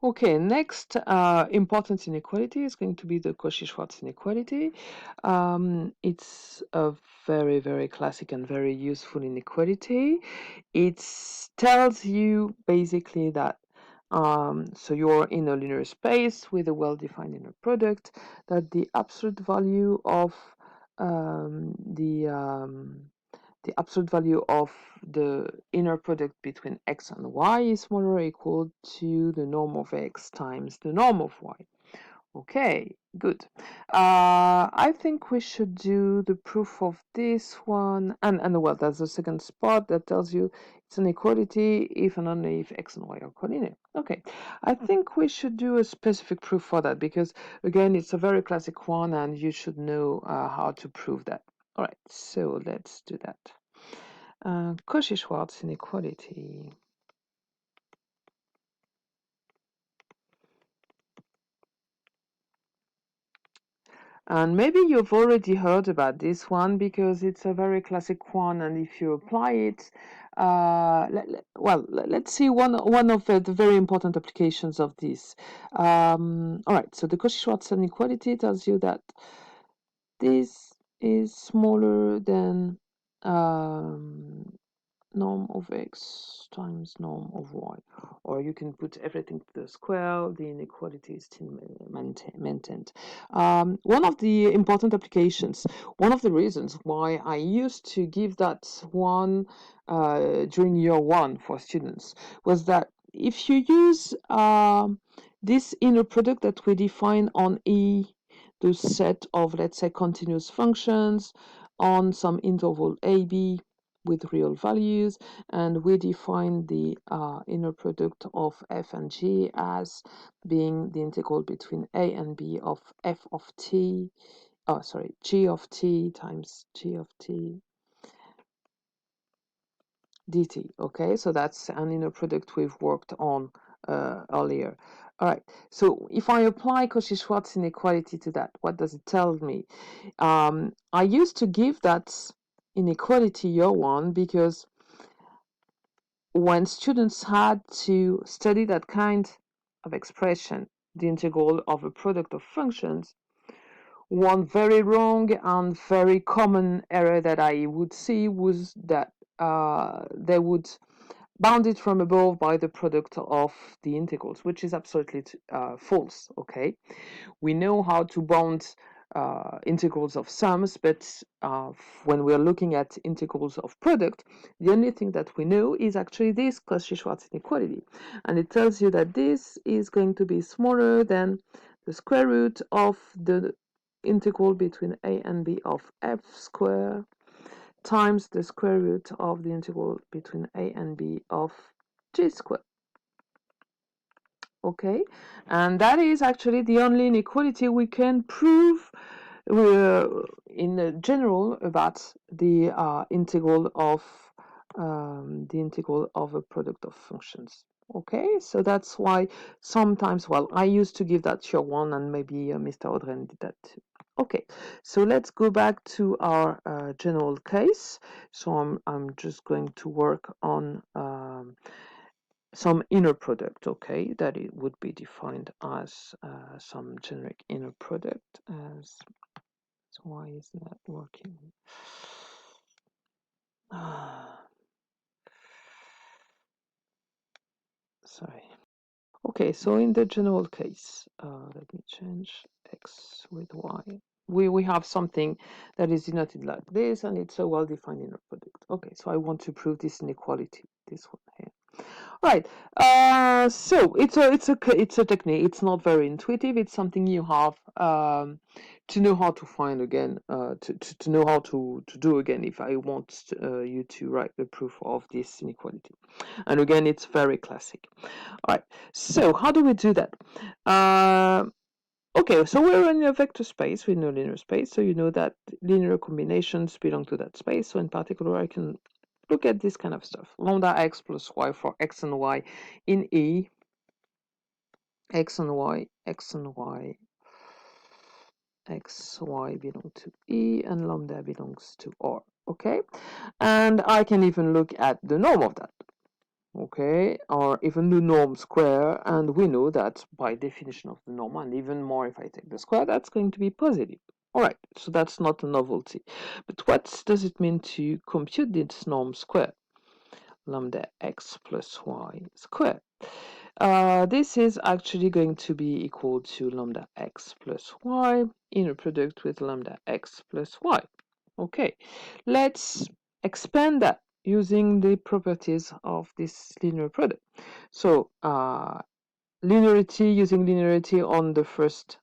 Okay, next important inequality is going to be the Cauchy-Schwarz inequality. It's a very, very classic and very useful inequality. It tells you basically that so you're in a linear space with a well-defined inner product, that the absolute value of the absolute value of the inner product between x and y is smaller or equal to the norm of x times the norm of y. Okay, good. I think we should do the proof of this one, and well, that's the second part that tells you it's an equality if and only if x and y are collinear. Okay, I think we should do a specific proof for that because, again, it's a very classic one and you should know how to prove that. All right, so let's do that. Cauchy-Schwarz inequality. And maybe you've already heard about this one because it's a very classic one, and if you apply it, let's see one of the very important applications of this. All right, so the Cauchy-Schwarz inequality tells you that this is smaller than um, norm of x times norm of y, or you can put everything to the square. The inequality is still maintained. One of the important applications, one of the reasons why I used to give that one during year one for students was that if you use this inner product that we define on E, the set of, let's say, continuous functions on some interval AB with real values, and we define the inner product of f and g as being the integral between a and b of f of t, g of t times g of t dt. Okay, so that's an inner product we've worked on earlier. All right, so if I apply Cauchy-Schwarz inequality to that, what does it tell me? I used to give that inequality year one because when students had to study that kind of expression, the integral of a product of functions, one very wrong and very common error that I would see was that they would bound it from above by the product of the integrals, which is absolutely false. Okay, we know how to bound integrals of sums, but when we're looking at integrals of product, the only thing that we know is actually this Cauchy-Schwarz inequality, and it tells you that this is going to be smaller than the square root of the integral between a and b of f squared times the square root of the integral between a and b of g squared. Okay, and that is actually the only inequality we can prove in general about the integral of a product of functions. Okay, so that's why sometimes, well, I used to give that year one, and maybe Mr. Audren did that too. Okay, so let's go back to our general case. So I'm just going to work on some inner product, okay, that it would be defined as some generic inner product as, so why isn't that working? Sorry. Okay, so in the general case, let me change x with y. We have something that is denoted like this, and it's a well-defined inner product. Okay, so I want to prove this inequality, this one here. Right. So it's a technique. It's not very intuitive. It's something you have to know how to find again, to know how to do again if I want you to write the proof of this inequality. And again, it's very classic. All right. So how do we do that? Okay, so we're in a vector space with no linear space, so you know that linear combinations belong to that space. So in particular, I can look at this kind of stuff. Lambda x plus y for x and y in E, x and y, x and y, x, y belong to E, and lambda belongs to R. Okay, and I can even look at the norm of that. okay, or even the norm square, and we know that by definition of the norm, and even more if I take the square, that's going to be positive. All right, so that's not a novelty. But what does it mean to compute this norm square? Lambda x plus y squared. This is actually going to be equal to lambda x plus y inner product with lambda x plus y. Okay, let's expand that using the properties of this linear product. So linearity, using linearity on the first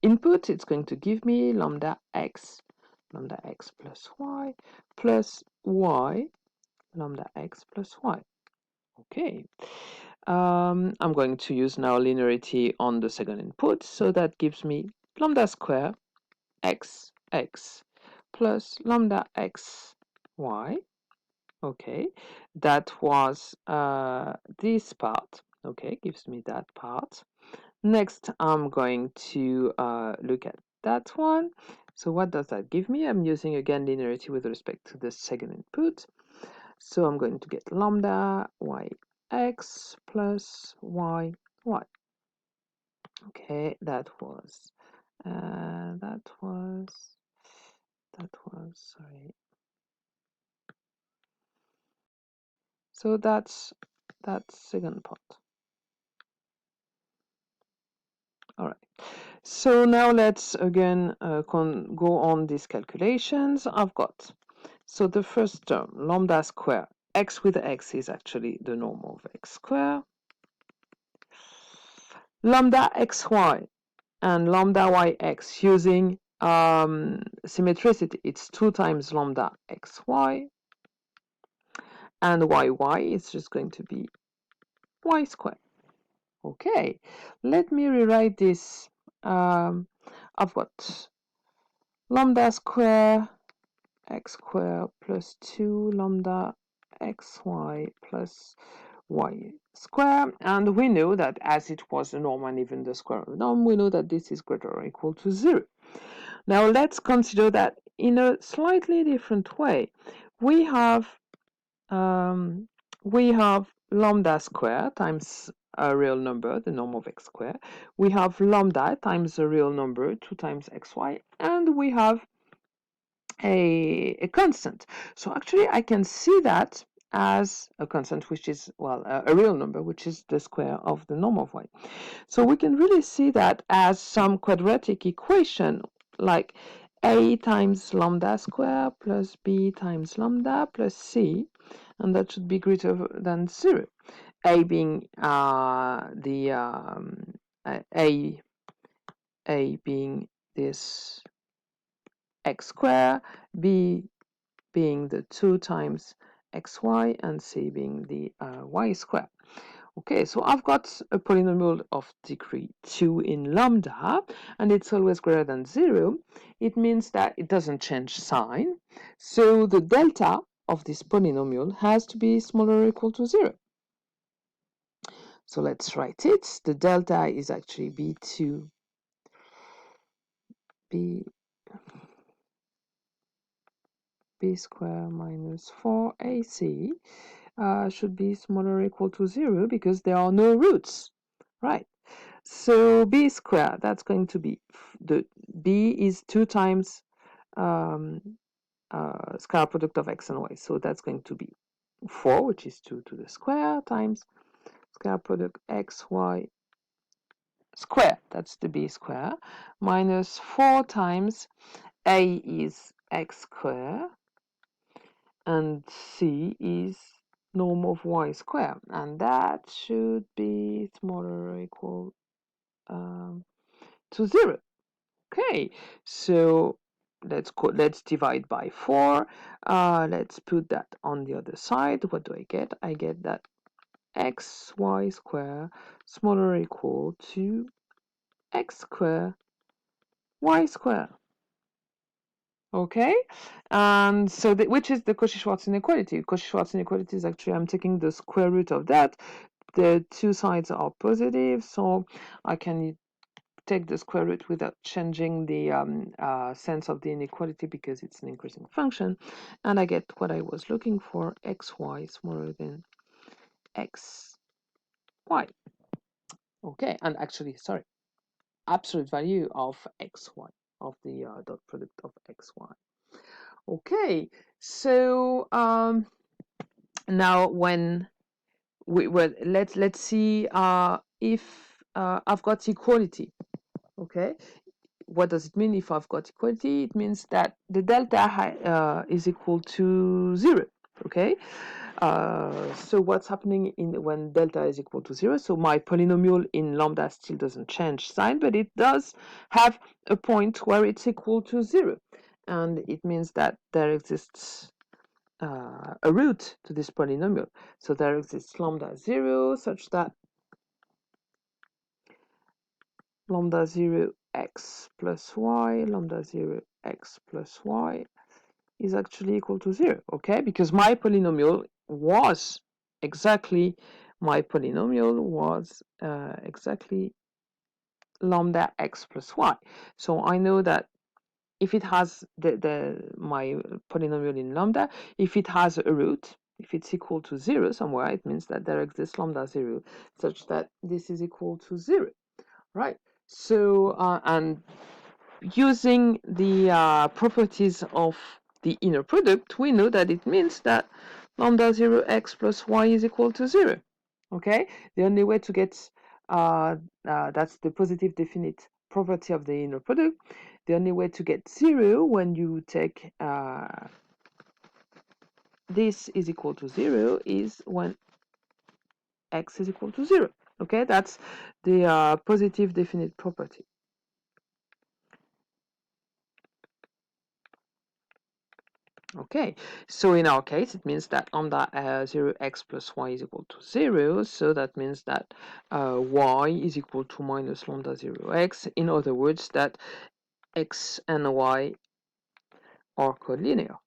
input, it's going to give me lambda x plus y lambda x plus y. Okay. I'm going to use now linearity on the second input, so that gives me lambda square x plus lambda x y. Okay, that was this part. Okay, gives me that part. Next, I'm going to look at that one. So what does that give me? I'm using again linearity with respect to the second input. So I'm going to get lambda y x plus y y. Okay, that was sorry. So that's that second part. All right. So now let's again go on these calculations. I've got, so the first term, lambda square, x with x is actually the norm of x square. Lambda xy and lambda yx using symmetricity. It's 2 times lambda xy, and yy is just going to be y squared. Okay, let me rewrite this. I've got lambda square x squared plus 2 lambda xy plus y square, and we know that as it was the norm and even the square of the norm, we know that this is greater or equal to 0. Now let's consider that in a slightly different way. We have um, lambda square times a real number, the norm of x squared. We have lambda times a real number, 2 times xy, and we have a constant. So actually I can see that as a constant, which is, well, a real number, which is the square of the norm of y. So we can really see that as some quadratic equation, like a times lambda square plus b times lambda plus c, and that should be greater than 0. A being a being this x square, b being the 2 times xy, and c being the y square. Okay, so I've got a polynomial of degree 2 in lambda, and it's always greater than 0. It means that it doesn't change sign. So the delta of this polynomial has to be smaller or equal to 0. So let's write it. The delta is actually b2, b square minus 4ac. Should be smaller or equal to 0 because there are no roots, right? So b squared, that's going to be, the b is 2 times scalar product of x and y. So that's going to be 4, which is 2 to the square, times scalar product x, y square, that's the b square, minus 4 times a is x square, and c is norm of y square, and that should be smaller or equal to 0. Okay, so let's divide by 4. Let's put that on the other side. What do I get? I get that xy square smaller or equal to x square y square. Okay, and so which is the Cauchy-Schwarz inequality? Cauchy-Schwarz inequality is actually, I'm taking the square root of that. The two sides are positive, so I can take the square root without changing the sense of the inequality because it's an increasing function, and I get what I was looking for, xy smaller than xy. Okay, and actually, sorry, absolute value of xy, of the dot product of xy. Okay, so now when let's see if I've got equality. Okay, what does it mean if I've got equality? It means that the delta is equal to 0. Okay, so what's happening when delta is equal to 0? So my polynomial in lambda still doesn't change sign, but it does have a point where it's equal to 0, and it means that there exists a root to this polynomial. So there exists lambda 0 such that lambda 0 x plus y, lambda 0 x plus y is actually equal to 0, okay? Because my polynomial was exactly exactly lambda x plus y. So I know that if it has my polynomial in lambda, if it has a root, if it's equal to 0 somewhere, it means that there exists lambda 0 such that this is equal to 0, right? So, and using the properties of the inner product, we know that it means that lambda 0 x plus y is equal to 0. Okay, the only way to get that's the positive definite property of the inner product. The only way to get 0 when you take this is equal to 0 is when x is equal to 0. Okay, that's the positive definite property. Okay, so in our case, it means that lambda 0 x plus y is equal to 0, so that means that y is equal to minus lambda 0 x. In other words, that x and y are collinear.